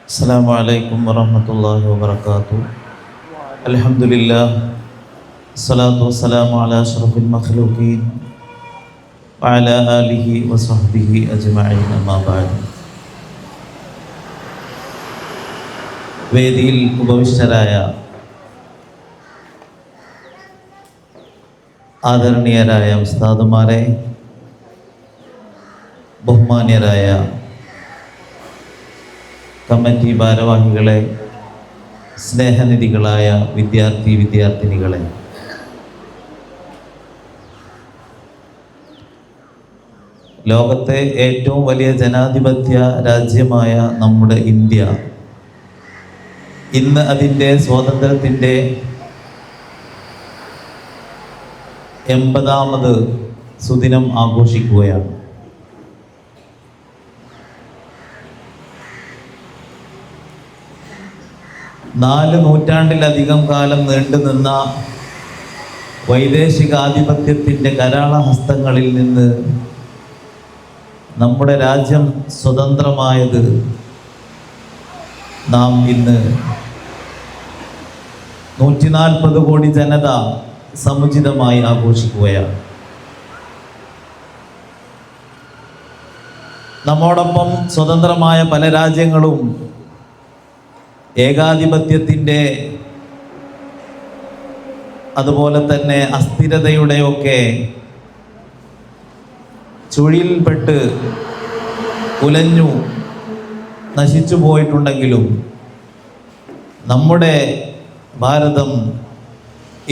السلام عليكم ورحمة الله وبركاته. الحمد لله الصلاة والسلام على أشرف المخلوقين وعلى آله وصحبه أجمعين أما بعد. വേദിയിൽ ഉപവിഷ്ടരായ ആദരണീയരായ ഉസ്താദുമാരെ, ബഹുമാന്യരായ കമ്മിറ്റി ഭാരവാഹികളെ, സ്നേഹനിധികളായ വിദ്യാർത്ഥിനികളെ, ലോകത്തെ ഏറ്റവും വലിയ ജനാധിപത്യ രാജ്യമായ നമ്മുടെ ഇന്ത്യ ഇന്ന് അതിൻ്റെ സ്വാതന്ത്ര്യത്തിൻ്റെ 80ാമത് സുദിനം ആഘോഷിക്കുകയാണ്. നാല് നൂറ്റാണ്ടിലധികം കാലം നീണ്ടുനിന്ന വൈദേശികാധിപത്യത്തിൻ്റെ കരാളഹസ്തങ്ങളിൽ നിന്ന് നമ്മുടെ രാജ്യം സ്വതന്ത്രമായത് നാം ഇന്ന് 140 കോടി ജനത സമുചിതമായി ആഘോഷിക്കുകയാണ്. നമ്മോടൊപ്പം സ്വതന്ത്രമായ പല രാജ്യങ്ങളും ഏകാധിപത്യത്തിൻ്റെ അതുപോലെ തന്നെ അസ്ഥിരതയുടെയൊക്കെ ചുഴിയിൽപ്പെട്ട് ഉലഞ്ഞു നശിച്ചു പോയിട്ടുണ്ടെങ്കിലും നമ്മുടെ ഭാരതം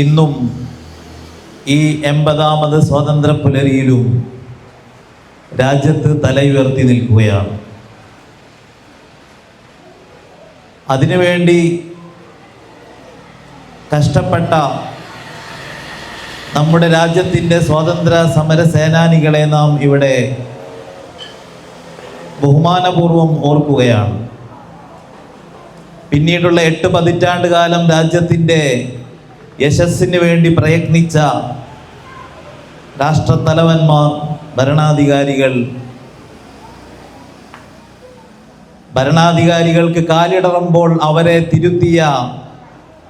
ഇന്നും ഈ 80ാമത് സ്വാതന്ത്ര്യ പുലരിയിലും രാജ്യത്ത് തലയുയർത്തി നിൽക്കുകയാണ്. അതിനുവേണ്ടി കഷ്ടപ്പെട്ട നമ്മുടെ രാജ്യത്തിൻ്റെ സ്വാതന്ത്ര്യ സമര സേനാനികളെ നാം ഇവിടെ ബഹുമാനപൂർവം ഓർക്കുകയാണ്. പിന്നീടുള്ള 8 പതിറ്റാണ്ട് കാലം രാജ്യത്തിൻ്റെ യശസ്സിന് വേണ്ടി പ്രയത്നിച്ച രാഷ്ട്രത്തലവന്മാർ, ഭരണാധികാരികൾക്ക് കാലിടറുമ്പോൾ അവരെ തിരുത്തിയ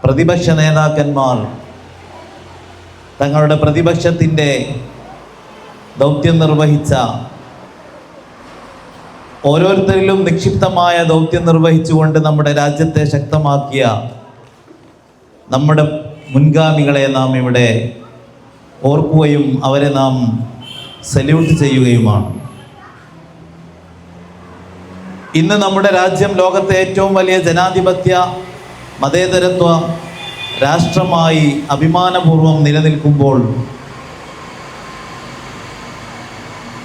പ്രതിപക്ഷ നേതാക്കന്മാർ, തങ്ങളുടെ പ്രതിപക്ഷത്തിൻ്റെ ദൗത്യം നിർവഹിച്ച ഓരോരുത്തരിലും നിക്ഷിപ്തമായ ദൗത്യം നിർവഹിച്ചുകൊണ്ട് നമ്മുടെ രാജ്യത്തെ ശക്തമാക്കിയ നമ്മുടെ മുൻഗാമികളെ നാം ഇവിടെ ഓർക്കുകയും അവരെ നാം സല്യൂട്ട് ചെയ്യുകയുമാണ്. ഇന്ന് നമ്മുടെ രാജ്യം ലോകത്തെ ഏറ്റവും വലിയ ജനാധിപത്യ മതേതരത്വ രാഷ്ട്രമായി അഭിമാനപൂർവം നിലനിൽക്കുമ്പോൾ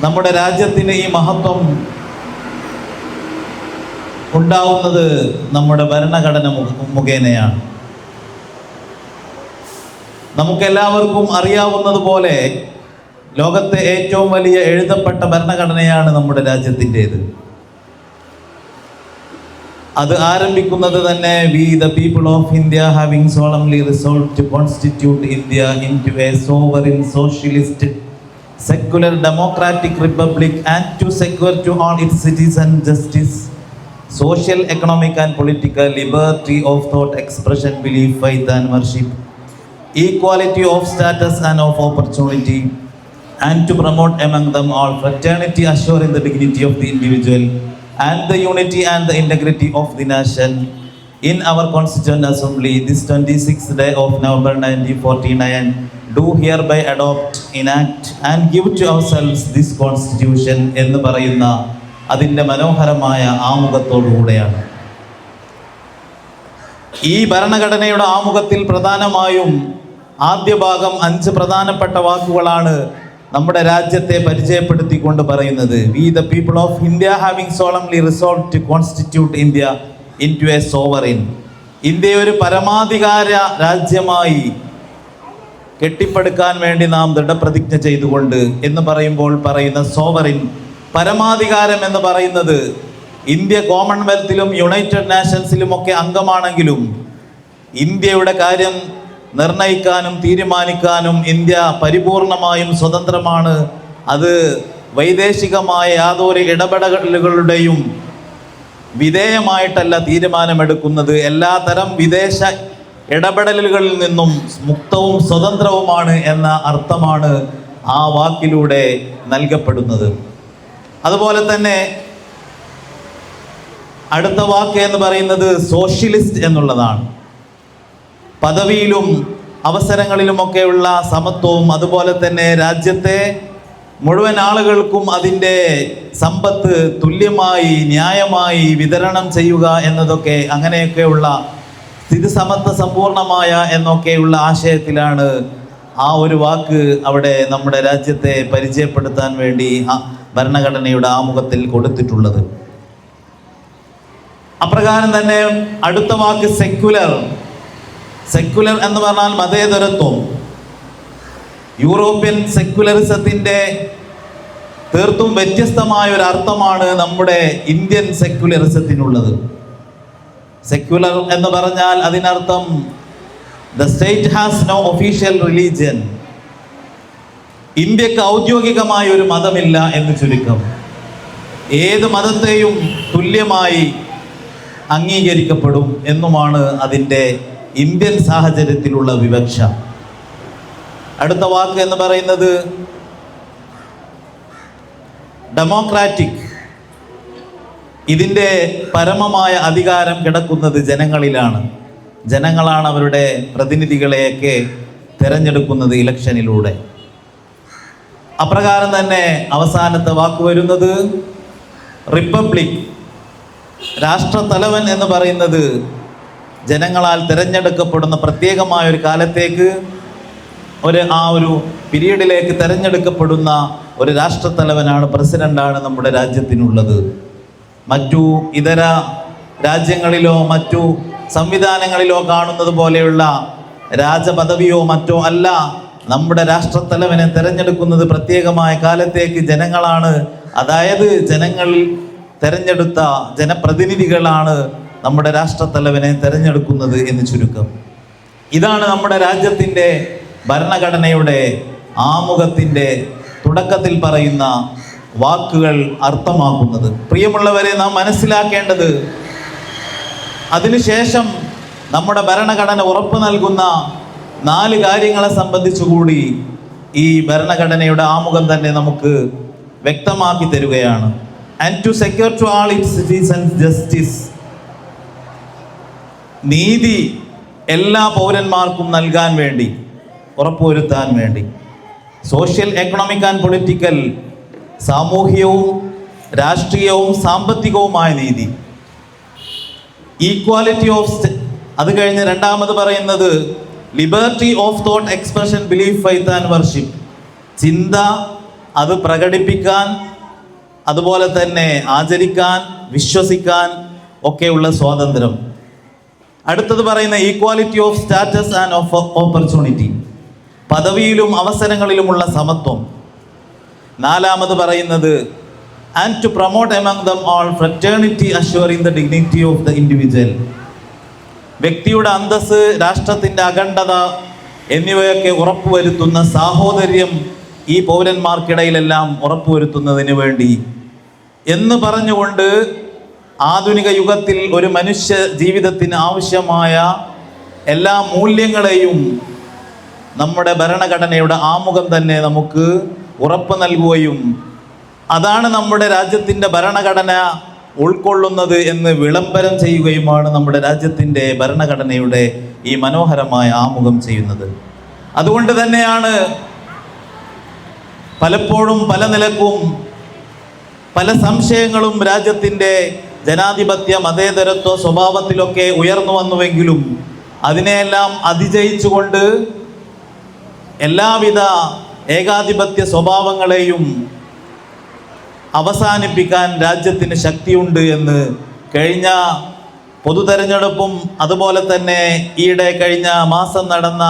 നമ്മുടെ രാജ്യത്തിന് ഈ മഹത്വം ഉണ്ടാവുന്നത് നമ്മുടെ ഭരണഘടന മുഖേനയാണ്. നമുക്കെല്ലാവർക്കും അറിയാവുന്നതുപോലെ ലോകത്തെ ഏറ്റവും വലിയ എഴുതപ്പെട്ട ഭരണഘടനയാണ് നമ്മുടെ രാജ്യത്തിൻ്റേത്. അത് ആരംഭിക്കുന്നത് തന്നെ "We the people of India having solemnly resolved to constitute India into a sovereign socialist secular democratic republic and to secure to all its citizens justice, social, economic and political liberty of thought, expression, belief, faith and worship, equality of status and of opportunity, and to promote among them all fraternity, assuring the dignity of the individual and the unity and the integrity of the nation. In our Constituent Assembly, this 26th day of November 1949, do hereby adopt, enact and give to ourselves this Constitution" എന്ന് പറയുന്ന അതിൻ്റെ മനോഹരമായ ആമുഖത്തോടുകൂടെയാണ്. ഈ ഭരണഘടനയുടെ ആമുഖത്തിൽ പ്രധാനമായും ആദ്യ ഭാഗം 5 പ്രധാനപ്പെട്ട വാക്കുകളാണ് നമ്മുടെ രാജ്യത്തെ പരിചയപ്പെടുത്തിക്കൊണ്ട് പറയുന്നത്. "We the people of India having solemnly resolved to constitute India into a sovereign." India ഒരു പരമാധികാര രാജ്യമായി കെട്ടിപ്പടുക്കാൻ വേണ്ടി നാം ദൃഢപ്രതിജ്ഞ ചെയ്തുകൊണ്ട് എന്ന് പറയുമ്പോൾ പറയുന്ന സോവറിൻ, പരമാധികാരം എന്ന് പറയുന്നത് ഇന്ത്യ കോമൺവെൽത്തിലും യുണൈറ്റഡ് നേഷൻസിലുമൊക്കെ അംഗമാണെങ്കിലും ഇന്ത്യയുടെ കാര്യം നിർണയിക്കാനും തീരുമാനിക്കാനും ഇന്ത്യ പരിപൂർണമായും സ്വതന്ത്രമാണ്. അത് വൈദേശികമായ യാതൊരു ഇടപെടലുകളുടെയും വിധേയമായിട്ടല്ല തീരുമാനമെടുക്കുന്നത്, എല്ലാതരം വിദേശ ഇടപെടലുകളിൽ നിന്നും മുക്തവും സ്വതന്ത്രവുമാണ് എന്ന അർത്ഥമാണ് ആ വാക്കിലൂടെ നൽകപ്പെടുന്നത്. അതുപോലെ തന്നെ അടുത്ത വാക്ക് എന്ന് പറയുന്നത് സോഷ്യലിസ്റ്റ് എന്നുള്ളതാണ്. പദവിയിലും അവസരങ്ങളിലുമൊക്കെയുള്ള സമത്വവും അതുപോലെ തന്നെ രാജ്യത്തെ മുഴുവൻ ആളുകൾക്കും അതിൻ്റെ സമ്പത്ത് തുല്യമായി ന്യായമായി വിതരണം ചെയ്യുക എന്നതൊക്കെ, അങ്ങനെയൊക്കെയുള്ള സ്ഥിതിസമത്വ സമ്പൂർണമായ എന്നൊക്കെയുള്ള ആശയത്തിലാണ് ആ ഒരു വാക്ക് അവിടെ നമ്മുടെ രാജ്യത്തെ പരിചയപ്പെടുത്താൻ വേണ്ടി ഭരണഘടനയുടെ ആമുഖത്തിൽ കൊടുത്തിട്ടുള്ളത്. അപ്രകാരം തന്നെ അടുത്ത വാക്ക് സെക്യുലർ. സെക്യുലർ എന്ന് പറഞ്ഞാൽ മതേതരത്വം. യൂറോപ്യൻ സെക്യുലറിസത്തിൻ്റെ തീർത്തും വ്യത്യസ്തമായ ഒരു അർത്ഥമാണ് നമ്മുടെ ഇന്ത്യൻ സെക്യുലറിസത്തിനുള്ളത്. സെക്യുലർ എന്ന് പറഞ്ഞാൽ അതിനർത്ഥം the state has no official religion. ഇന്ത്യക്ക് ഔദ്യോഗികമായ ഒരു മതമില്ല എന്ന് ചുരുക്കം. ഏത് മതത്തെയും തുല്യമായി അംഗീകരിക്കപ്പെടും എന്നുമാണ് അതിൻ്റെ ഇന്ത്യൻ സാഹചര്യത്തിലുള്ള വിവക്ഷ. അടുത്ത വാക്ക് എന്ന് പറയുന്നത് ഡെമോക്രാറ്റിക്. ഇതിൻ്റെ പരമമായ അധികാരം കിടക്കുന്നത് ജനങ്ങളിലാണ്. ജനങ്ങളാണ് അവരുടെ പ്രതിനിധികളെയൊക്കെ തിരഞ്ഞെടുക്കുന്നത് ഇലക്ഷനിലൂടെ. അപ്രകാരം തന്നെ അവസാനത്തെ വാക്ക് വരുന്നത് റിപ്പബ്ലിക്. രാഷ്ട്രത്തലവൻ എന്ന് പറയുന്നത് ജനങ്ങളാൽ തിരഞ്ഞെടുക്കപ്പെടുന്ന പ്രത്യേകമായ ഒരു കാലത്തേക്ക് ആ ഒരു പീരീഡിലേക്ക് തിരഞ്ഞെടുക്കപ്പെടുന്ന ഒരു രാഷ്ട്രത്തലവനാണ്, പ്രസിഡന്റാണ് നമ്മുടെ രാജ്യത്തിനുള്ളത്. മറ്റു ഇതര രാജ്യങ്ങളിലോ മറ്റു സംവിധാനങ്ങളിലോ കാണുന്നത് പോലെയുള്ള രാജപദവിയോ മറ്റോ അല്ല. നമ്മുടെ രാഷ്ട്രത്തലവനെ തിരഞ്ഞെടുക്കുന്നത് പ്രത്യേകമായ കാലത്തേക്ക് ജനങ്ങളാണ്. അതായത് ജനങ്ങൾ തിരഞ്ഞെടുത്ത ജനപ്രതിനിധികളാണ് നമ്മുടെ രാഷ്ട്രത്തലവനെ തിരഞ്ഞെടുക്കുന്നത് എന്ന് ചുരുക്കം. ഇതാണ് നമ്മുടെ രാജ്യത്തിൻ്റെ ഭരണഘടനയുടെ ആമുഖത്തിൻ്റെ തുടക്കത്തിൽ പറയുന്ന വാക്കുകൾ അർത്ഥമാക്കുന്നത്. പ്രിയമുള്ളവരെ, നാം മനസ്സിലാക്കേണ്ടത്, അതിനുശേഷം നമ്മുടെ ഭരണഘടന ഉറപ്പു നൽകുന്ന 4 കാര്യങ്ങളെ സംബന്ധിച്ചുകൂടി ഈ ഭരണഘടനയുടെ ആമുഖം തന്നെ നമുക്ക് വ്യക്തമാക്കി തരികയാണ്. And to secure to all its citizens justice. നീതി എല്ലാ പൗരന്മാർക്കും നൽകാൻ വേണ്ടി, ഉറപ്പുവരുത്താൻ വേണ്ടി. സോഷ്യൽ, എക്കണോമിക് ആൻഡ് പൊളിറ്റിക്കൽ, സാമൂഹികവും രാഷ്ട്രീയവും സാമ്പത്തികവുമായ നീതി. ഈക്വാലിറ്റി ഓഫ്, അത് കഴിഞ്ഞ് രണ്ടാമത് പറയുന്നത് liberty of thought, expression, belief, faith and worship. ചിന്ത, അത് പ്രകടിപ്പിക്കാൻ, അതുപോലെ തന്നെ ആചരിക്കാൻ, വിശ്വസിക്കാൻ ഒക്കെയുള്ള സ്വാതന്ത്ര്യം. അടുത്തത് പറയുന്ന equality of status and of opportunity, പദവിയിലും അവസരങ്ങളിലുമുള്ള സമത്വം. നാലാമത് പറയുന്നത് and to promote among them all fraternity, assuring the dignity of the individual. വ്യക്തിയുടെ അന്തസ്സ്, രാഷ്ട്രത്തിൻ്റെ അഖണ്ഡത എന്നിവയൊക്കെ ഉറപ്പുവരുത്തുന്ന സാഹോദര്യം ഈ പൗരന്മാർക്കിടയിലെല്ലാം ഉറപ്പുവരുത്തുന്നതിന് വേണ്ടി എന്ന് പറഞ്ഞുകൊണ്ട് ആധുനിക യുഗത്തിൽ ഒരു മനുഷ്യ ജീവിതത്തിന് ആവശ്യമായ എല്ലാ മൂല്യങ്ങളെയും നമ്മുടെ ഭരണഘടനയുടെ ആമുഖം തന്നെ നമുക്ക് ഉറപ്പ് നൽകുകയും അതാണ് നമ്മുടെ രാജ്യത്തിൻ്റെ ഭരണഘടന ഉൾക്കൊള്ളുന്നത് എന്ന് വിളംബരം ചെയ്യുകയുമാണ് നമ്മുടെ രാജ്യത്തിൻ്റെ ഭരണഘടനയുടെ ഈ മനോഹരമായ ആമുഖം ചെയ്യുന്നത്. അതുകൊണ്ട് തന്നെയാണ് പലപ്പോഴും പല നിലക്കും പല സംശയങ്ങളും രാജ്യത്തിൻ്റെ ജനാധിപത്യ മതേതരത്വ സ്വഭാവത്തിലൊക്കെ ഉയർന്നു വന്നുവെങ്കിലും അതിനെയെല്ലാം അതിജയിച്ചുകൊണ്ട് എല്ലാവിധ ഏകാധിപത്യ സ്വഭാവങ്ങളെയും അവസാനിപ്പിക്കാൻ രാജ്യത്തിന് ശക്തിയുണ്ട് എന്ന് കഴിഞ്ഞ പൊതു തെരഞ്ഞെടുപ്പും അതുപോലെ തന്നെ ഈയിടെ കഴിഞ്ഞ മാസം നടന്ന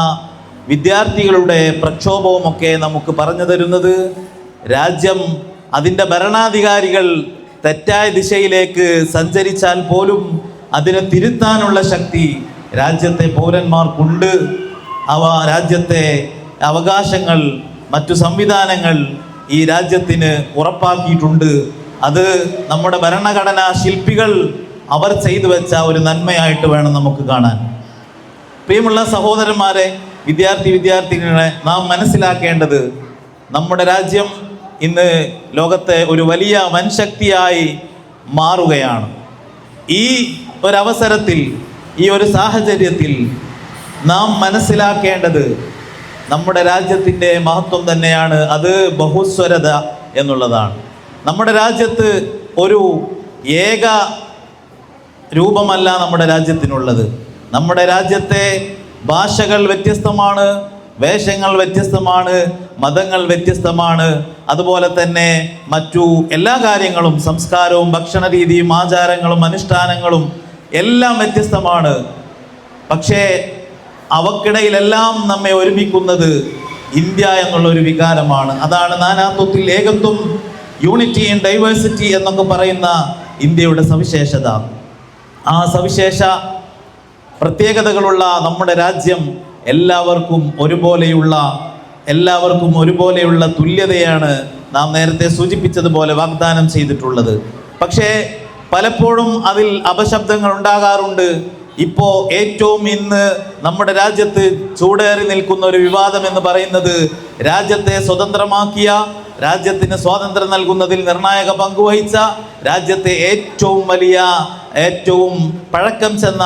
വിദ്യാർത്ഥികളുടെ പ്രക്ഷോഭവുമൊക്കെ നമുക്ക് പറഞ്ഞു തരുന്നത്, രാജ്യം, അതിൻ്റെ ഭരണാധികാരികൾ തെറ്റായ ദിശയിലേക്ക് സഞ്ചരിച്ചാൽ പോലും അതിനെ തിരുത്താനുള്ള ശക്തി രാജ്യത്തെ പൗരന്മാർക്കുണ്ട്. രാജ്യത്തെ അവകാശങ്ങൾ, മറ്റു സംവിധാനങ്ങൾ ഈ രാജ്യത്തിന് ഉറപ്പാക്കിയിട്ടുണ്ട്. അത് നമ്മുടെ ഭരണഘടനാ ശില്പികൾ അവർ ചെയ്തു വെച്ച ഒരു നന്മയായിട്ട് വേണം നമുക്ക് കാണാൻ. പ്രിയമുള്ള സഹോദരന്മാരെ, വിദ്യാർത്ഥിനികളെ, നാം മനസ്സിലാക്കേണ്ടത് നമ്മുടെ രാജ്യം ഇന്ന് ലോകത്തെ ഒരു വലിയ വൻശക്തിയായി മാറുകയാണ്. ഈ ഒരവസരത്തിൽ, ഈ ഒരു സാഹചര്യത്തിൽ നാം മനസ്സിലാക്കേണ്ടത് നമ്മുടെ രാജ്യത്തിൻ്റെ മഹത്വം തന്നെയാണ്. അത് ബഹുസ്വരത എന്നുള്ളതാണ്. നമ്മുടെ രാജ്യത്ത് ഒരു ഏക രൂപമല്ല നമ്മുടെ രാജ്യത്തിനുള്ളത്. നമ്മുടെ രാജ്യത്തെ ഭാഷകൾ വ്യത്യസ്തമാണ്, വേഷങ്ങൾ വ്യത്യസ്തമാണ്, മതങ്ങൾ വ്യത്യസ്തമാണ്. അതുപോലെ തന്നെ മറ്റു എല്ലാ കാര്യങ്ങളും, സംസ്കാരവും ഭക്ഷണ രീതിയും ആചാരങ്ങളും അനുഷ്ഠാനങ്ങളും എല്ലാം വ്യത്യസ്തമാണ്. പക്ഷേ അവക്കിടയിലെല്ലാം നമ്മെ ഒരുമിക്കുന്നത് ഇന്ത്യ എന്നുള്ളൊരു വികാരമാണ്. അതാണ് നാനാത്വത്തിൽ ഏകത്വം, യൂണിറ്റി ഇൻ ഡൈവേഴ്സിറ്റി എന്നൊക്കെ പറയുന്ന ഇന്ത്യയുടെ സവിശേഷത. ആ സവിശേഷ പ്രത്യേകതകളുള്ള നമ്മുടെ രാജ്യം എല്ലാവർക്കും ഒരുപോലെയുള്ള തുല്യതയാണ് നാം നേരത്തെ സൂചിപ്പിച്ചതുപോലെ വാഗ്ദാനം ചെയ്തിട്ടുള്ളത്. പക്ഷേ പലപ്പോഴും അതിൽ അപശബ്ദങ്ങൾ ഉണ്ടാകാറുണ്ട്. ഇപ്പോൾ ഏറ്റവും ഇന്ന് നമ്മുടെ രാജ്യത്ത് ചൂടേറി നിൽക്കുന്ന ഒരു വിവാദം എന്ന് പറയുന്നത്, രാജ്യത്തെ സ്വതന്ത്രമാക്കിയ, രാജ്യത്തിന് സ്വാതന്ത്ര്യം നൽകുന്നതിൽ നിർണായക പങ്കുവഹിച്ച, രാജ്യത്തെ ഏറ്റവും പഴക്കം ചെന്ന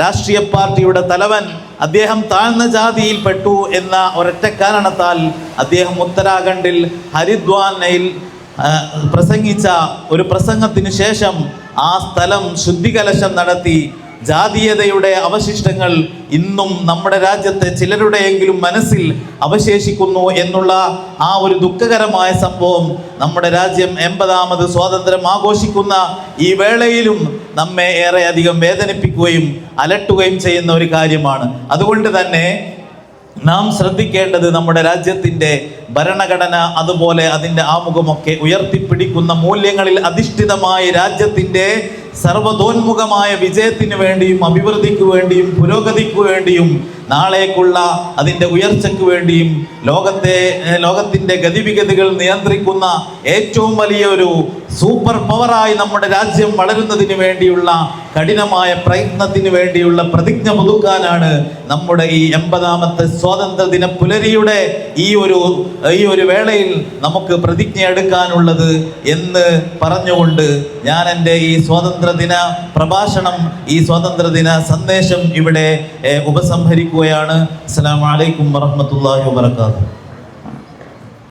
രാഷ്ട്രീയ പാർട്ടിയുടെ തലവൻ, അദ്ദേഹം താഴ്ന്ന ജാതിയിൽപ്പെട്ടു എന്ന ഒരൊറ്റ കാരണത്താൽ അദ്ദേഹം ഉത്തരാഖണ്ഡിൽ ഹരിദ്വാരയിൽ പ്രസംഗിച്ച ഒരു പ്രസംഗത്തിന് ശേഷം ആ സ്ഥലം ശുദ്ധികലശം നടത്തി. ജാതീയതയുടെ അവശിഷ്ടങ്ങൾ ഇന്നും നമ്മുടെ രാജ്യത്തെ ചിലരുടെയെങ്കിലും മനസ്സിൽ അവശേഷിക്കുന്നു എന്നുള്ള ആ ഒരു ദുഃഖകരമായ സംഭവം നമ്മുടെ രാജ്യം 80ാമത് സ്വാതന്ത്ര്യം ആഘോഷിക്കുന്ന ഈ വേളയിലും നമ്മെ ഏറെയധികം വേദനിപ്പിക്കുകയും അലട്ടുകയും ചെയ്യുന്ന ഒരു കാര്യമാണ്. അതുകൊണ്ട് തന്നെ നാം ശ്രദ്ധിക്കേണ്ടത് നമ്മുടെ രാജ്യത്തിൻ്റെ ഭരണഘടന, അതുപോലെ അതിൻ്റെ ആമുഖമൊക്കെ ഉയർത്തിപ്പിടിക്കുന്ന മൂല്യങ്ങളിൽ അധിഷ്ഠിതമായ രാജ്യത്തിൻ്റെ സർവ്വതോന്മുഖമായ വിജയത്തിന് വേണ്ടിയും അഭിവൃദ്ധിക്ക് വേണ്ടിയും പുരോഗതിക്ക് വേണ്ടിയും നാളേക്കുള്ള അതിൻ്റെ ഉയർച്ചയ്ക്ക് വേണ്ടിയും ലോകത്തിൻ്റെ ഗതിവിഗതികൾ നിയന്ത്രിക്കുന്ന ഏറ്റവും വലിയൊരു സൂപ്പർ പവറായി നമ്മുടെ രാജ്യം വളരുന്നതിന് വേണ്ടിയുള്ള കഠിനമായ പ്രയത്നത്തിന് വേണ്ടിയുള്ള പ്രതിജ്ഞ പുതുക്കാനാണ് നമ്മുടെ ഈ 80ാമത്തെ സ്വാതന്ത്ര്യ ദിന പുലരിയുടെ ഈ ഒരു വേളയിൽ നമുക്ക് പ്രതിജ്ഞ എടുക്കാനുള്ളത് എന്ന് പറഞ്ഞുകൊണ്ട് ഞാൻ എൻ്റെ ഈ സ്വാതന്ത്ര്യദിന പ്രഭാഷണം, ഈ സ്വാതന്ത്ര്യദിന സന്ദേശം ഇവിടെ ഉപസംഹരിക്കുകയാണ്. അസ്സലാമു അലൈക്കും വറഹ്മത്തുള്ളാഹി വബറകാതുഹു.